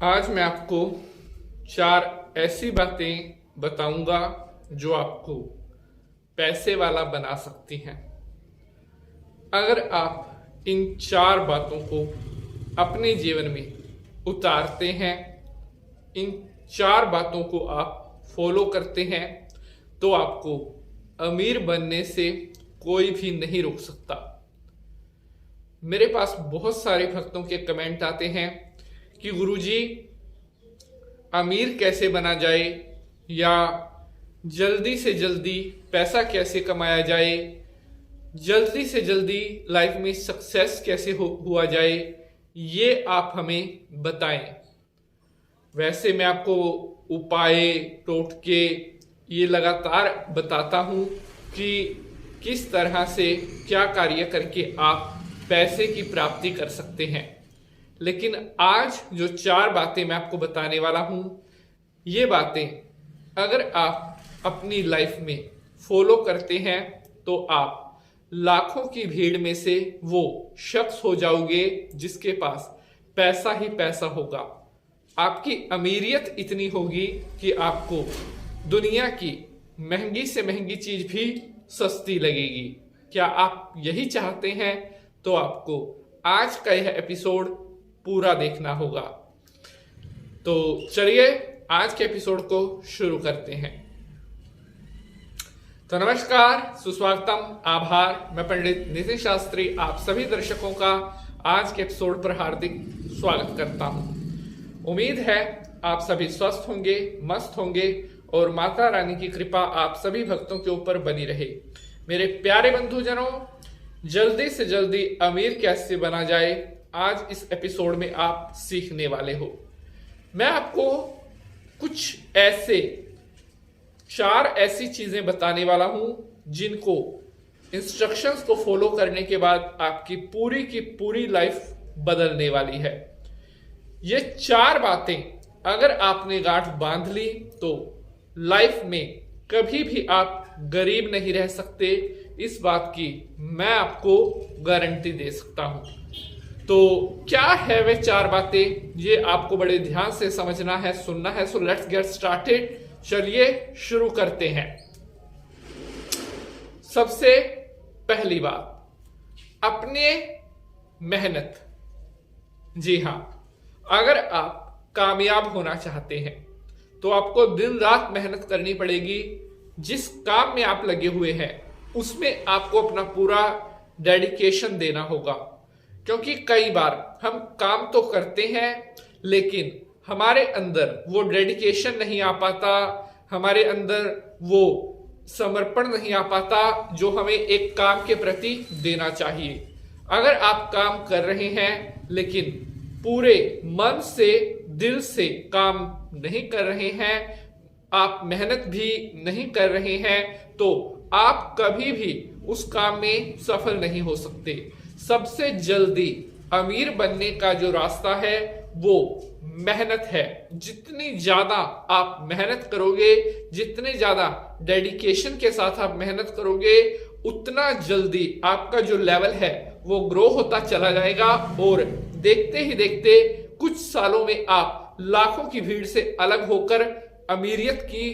आज मैं आपको 4 ऐसी बातें बताऊंगा जो आपको पैसे वाला बना सकती हैं। अगर आप इन 4 बातों को अपने जीवन में उतारते हैं, इन 4 बातों को आप फॉलो करते हैं, तो आपको अमीर बनने से कोई भी नहीं रोक सकता। मेरे पास बहुत सारे भक्तों के कमेंट आते हैं कि गुरुजी अमीर कैसे बना जाए, या जल्दी से जल्दी पैसा कैसे कमाया जाए, जल्दी से जल्दी लाइफ में सक्सेस कैसे हुआ जाए, ये आप हमें बताएं। वैसे मैं आपको उपाय टोटके ये लगातार बताता हूँ कि किस तरह से क्या कार्य करके आप पैसे की प्राप्ति कर सकते हैं। लेकिन आज जो 4 बातें मैं आपको बताने वाला हूं, ये बातें अगर आप अपनी लाइफ में फॉलो करते हैं तो आप लाखों की भीड़ में से वो शख्स हो जाओगे जिसके पास पैसा ही पैसा होगा। आपकी अमीरियत इतनी होगी कि आपको दुनिया की महंगी से महंगी चीज भी सस्ती लगेगी। क्या आप यही चाहते हैं? तो आपको आज का यह एपिसोड पूरा देखना होगा। तो चलिए आज के एपिसोड को शुरू करते हैं। तो नमस्कार, सुस्वागतम, आभार। मैं पंडित नितिन शास्त्री आप सभी दर्शकों का आज के एपिसोड पर हार्दिक स्वागत करता हूं। उम्मीद है आप सभी स्वस्थ होंगे, मस्त होंगे और माता रानी की कृपा आप सभी भक्तों के ऊपर बनी रहे। मेरे प्यारे बंधुजनों, जल्दी से जल्दी अमीर कैसे बना जाए, आज इस एपिसोड में आप सीखने वाले हो। मैं आपको कुछ 4 ऐसी चीजें बताने वाला हूं जिनको इंस्ट्रक्शंस को फॉलो करने के बाद आपकी पूरी की पूरी लाइफ बदलने वाली है। ये 4 बातें अगर आपने गांठ बांध ली तो लाइफ में कभी भी आप गरीब नहीं रह सकते। इस बात की मैं आपको गारंटी दे सकता हूं। तो क्या है वे 4 बातें, ये आपको बड़े ध्यान से समझना है, सुनना है। So let's get started. चलिए शुरू करते हैं। सबसे पहली बात, अपने मेहनत। जी हां, अगर आप कामयाब होना चाहते हैं तो आपको दिन रात मेहनत करनी पड़ेगी। जिस काम में आप लगे हुए हैं उसमें आपको अपना पूरा डेडिकेशन देना होगा, क्योंकि कई बार हम काम तो करते हैं लेकिन हमारे अंदर वो डेडिकेशन नहीं आ पाता, हमारे अंदर वो समर्पण नहीं आ पाता जो हमें एक काम के प्रति देना चाहिए। अगर आप काम कर रहे हैं लेकिन पूरे मन से, दिल से काम नहीं कर रहे हैं, आप मेहनत भी नहीं कर रहे हैं, तो आप कभी भी उस काम में सफल नहीं हो सकते। सबसे जल्दी अमीर बनने का जो रास्ता है वो मेहनत है। जितनी ज्यादा आप मेहनत करोगे, जितने ज्यादा डेडिकेशन के साथ आप मेहनत करोगे, उतना जल्दी आपका जो लेवल है वो ग्रो होता चला जाएगा और देखते ही देखते कुछ सालों में आप लाखों की भीड़ से अलग होकर अमीरियत की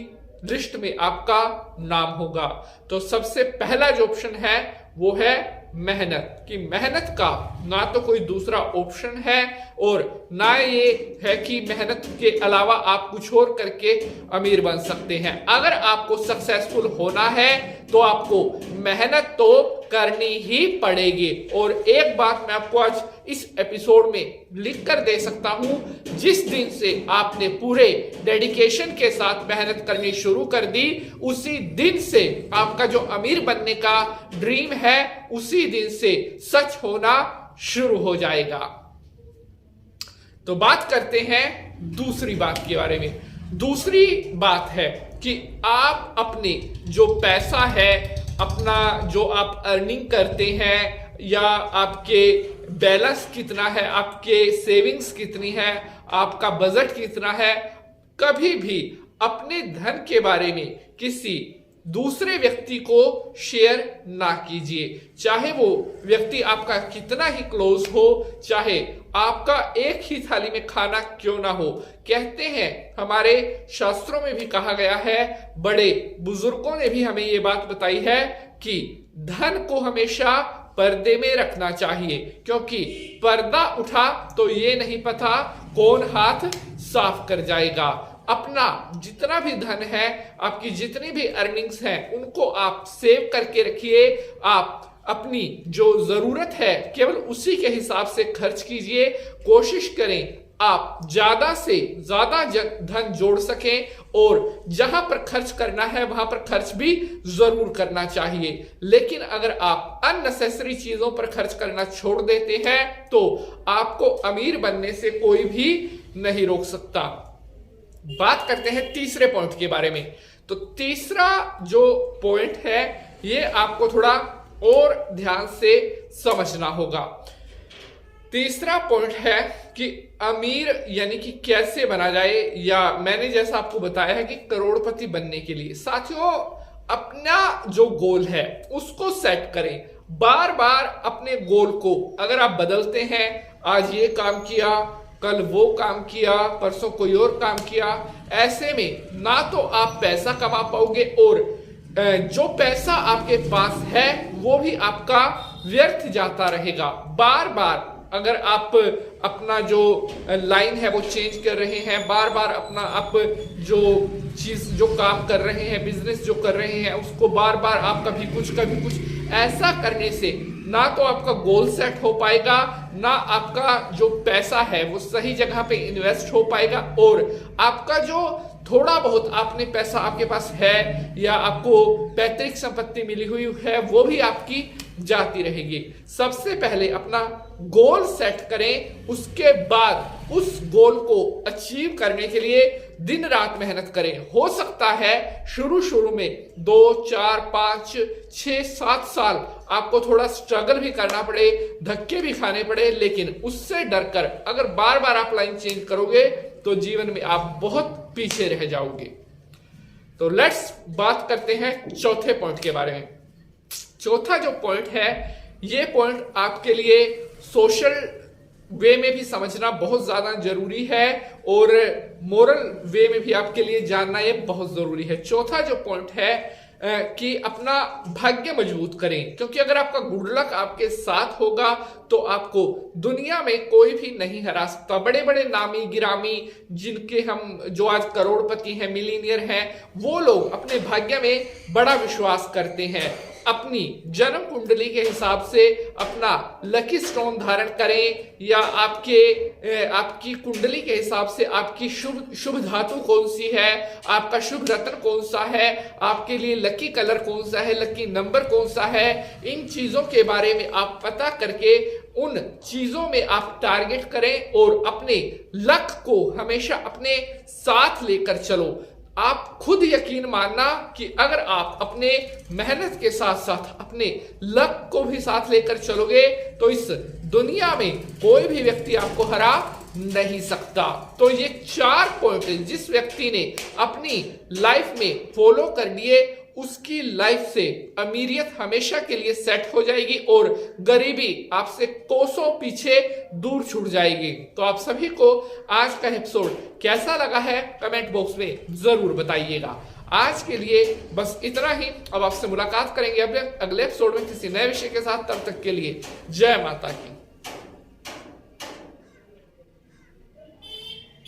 लिस्ट में आपका नाम होगा। तो सबसे पहला जो ऑप्शन है वो है मेहनत। कि मेहनत का ना तो कोई दूसरा ऑप्शन है और ना ये है कि मेहनत के अलावा आप कुछ और करके अमीर बन सकते हैं। अगर आपको सक्सेसफुल होना है तो आपको मेहनत तो करनी ही पड़ेगी। और एक बात मैं आपको आज इस एपिसोड में लिख कर दे सकता हूं, जिस दिन से आपने पूरे डेडिकेशन के साथ मेहनत करनी शुरू कर दी, उसी दिन से आपका जो अमीर बनने का ड्रीम है उसी दिन से सच होना शुरू हो जाएगा। तो बात करते हैं दूसरी बात के बारे में। दूसरी बात है कि आप अपने जो पैसा है, अपना जो आप अर्निंग करते हैं, या आपके बैलेंस कितना है, आपके सेविंग्स कितनी है, आपका बजट कितना है, कभी भी अपने धन के बारे में किसी दूसरे व्यक्ति को शेयर ना कीजिए, चाहे वो व्यक्ति आपका कितना ही क्लोज हो, चाहे आपका एक ही थाली में खाना क्यों ना हो। कहते हैं, हमारे शास्त्रों में भी कहा गया है, बड़े बुजुर्गों ने भी हमें ये बात बताई है कि धन को हमेशा पर्दे में रखना चाहिए, क्योंकि पर्दा उठा तो ये नहीं पता कौन हाथ साफ कर जाएगा। अपना जितना भी धन है, आपकी जितनी भी अर्निंग्स हैं, उनको आप सेव करके रखिए। आप अपनी जो जरूरत है केवल उसी के हिसाब से खर्च कीजिए। कोशिश करें आप ज्यादा से ज्यादा धन जोड़ सकें और जहां पर खर्च करना है वहां पर खर्च भी जरूर करना चाहिए। लेकिन अगर आप अननेसेसरी चीजों पर खर्च करना छोड़ देते हैं तो आपको अमीर बनने से कोई भी नहीं रोक सकता। बात करते हैं तीसरे पॉइंट के बारे में। तो तीसरा जो पॉइंट है ये आपको थोड़ा और ध्यान से समझना होगा। तीसरा पॉइंट है कि अमीर यानी कि कैसे बना जाए, या मैंने जैसा आपको बताया है कि करोड़पति बनने के लिए साथियों अपना जो गोल है उसको सेट करें। बार बार अपने गोल को अगर आप बदलते हैं, आज ये काम किया, कल वो काम किया, परसों कोई और काम किया, ऐसे में ना तो आप पैसा कमा पाओगे और जो पैसा आपके पास है वो भी आपका व्यर्थ जाता रहेगा। बार बार अगर आप अपना जो लाइन है वो चेंज कर रहे हैं, बार बार अपना आप जो चीज जो काम कर रहे हैं, बिजनेस जो कर रहे हैं, उसको बार बार आप कभी कुछ ऐसा करने से ना तो आपका गोल सेट हो पाएगा, ना आपका जो पैसा है वो सही जगह पे इन्वेस्ट हो पाएगा, और आपका जो थोड़ा बहुत आपने पैसा आपके पास है या आपको पैतृक संपत्ति मिली हुई है वो भी आपकी जाती रहेगी। सबसे पहले अपना गोल सेट करें, उसके बाद उस गोल को अचीव करने के लिए दिन रात मेहनत करें। हो सकता है शुरू में 2, 4, 5, 6, 7 साल आपको थोड़ा स्ट्रगल भी करना पड़े, धक्के भी खाने पड़े, लेकिन उससे डरकर अगर बार बार आप लाइन चेंज करोगे तो जीवन में आप बहुत पीछे रह जाओगे। तो लेट्स बात करते हैं चौथे पॉइंट के बारे में। चौथा जो पॉइंट है ये पॉइंट आपके लिए सोशल वे में भी समझना बहुत ज्यादा जरूरी है और मोरल वे में भी आपके लिए जानना ये बहुत जरूरी है। चौथा जो पॉइंट है कि अपना भाग्य मजबूत करें, क्योंकि अगर आपका गुड लक आपके साथ होगा तो आपको दुनिया में कोई भी नहीं हरा सकता। बड़े बड़े नामी गिरामी जिनके हम जो आज करोड़पति हैं, मिलीनियर हैं, वो लोग अपने भाग्य में बड़ा विश्वास करते हैं। अपनी जन्म कुंडली के हिसाब से अपना लकी स्टोन धारण करें, या आपकी कुंडली के हिसाब से आपकी शुभ धातु कौन सी है, आपका शुभ रत्न कौन सा है, आपके लिए लकी कलर कौन सा है, लकी नंबर कौन सा है, इन चीजों के बारे में आप पता करके उन चीजों में आप टारगेट करें और अपने लक को हमेशा अपने साथ लेकर चलो। आप खुद यकीन मानना कि अगर आप अपने मेहनत के साथ साथ अपने लक को भी साथ लेकर चलोगे तो इस दुनिया में कोई भी व्यक्ति आपको हरा नहीं सकता। तो ये 4 पॉइंट जिस व्यक्ति ने अपनी लाइफ में फॉलो कर लिए उसकी लाइफ से अमीरियत हमेशा के लिए सेट हो जाएगी और गरीबी आपसे कोसों पीछे दूर छूट जाएगी। तो आप सभी को आज का एपिसोड कैसा लगा है कमेंट बॉक्स में जरूर बताइएगा। आज के लिए बस इतना ही। अब आपसे मुलाकात करेंगे अगले एपिसोड में किसी नए विषय के साथ। तब तक के लिए जय माता की।